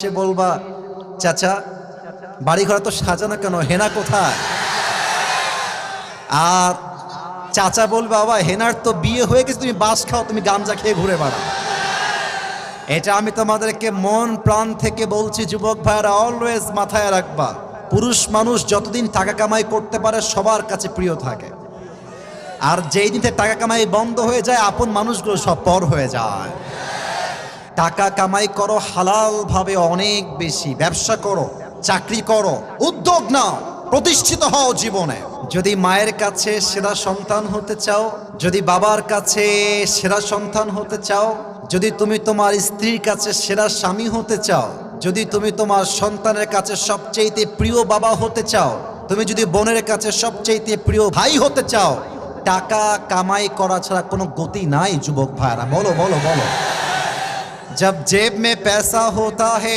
সে বলবা চাচা বাড়ি ঘর তো সাজানো কেন, হেনা কোথায়? আর চাচা বলবে বাবা হেনার তো বিয়ে হয়ে গেছে, তুমি বাস খাও, তুমি গাঞ্জা খেয়ে ঘুরে বেড়াও। এটা আমি তোমাদেরকে মন প্রাণ থেকে বলছি যুবক ভাইরা, অলওয়েজ মাথায় রাখবা, পুরুষ মানুষ যতদিন টাকা কামাই করতে পারে সবার কাছে প্রিয় থাকে, আর যেই দিন থেকে টাকা কামাই বন্ধ হয়ে যায় আপন মানুষগুলো সব পর হয়ে যায়। টাকা কামাই করো হালাল ভাবে, অনেক বেশি ব্যবসা করো, চাকরি করো, উদ্যোগ নাও, প্রতিষ্ঠিত হও জীবনে। যদি মায়ের কাছে সেরা সন্তান হতে চাও, যদি বাবার কাছে সেরা সন্তান হতে চাও, যদি তুমি তোমার স্ত্রীর কাছে সেরা স্বামী হতে চাও, যদি তুমি তোমার সন্তানের কাছে সবচেয়ে প্রিয় বাবা হতে চাও, তুমি যদি বোনের কাছে সবচেয়ে প্রিয় ভাই হতে চাও, টাকা কামাই করা ছাড়া কোনো গতি নাই যুবক ভাইরা। বলো বলো বলো। जब जेब में पैसा होता है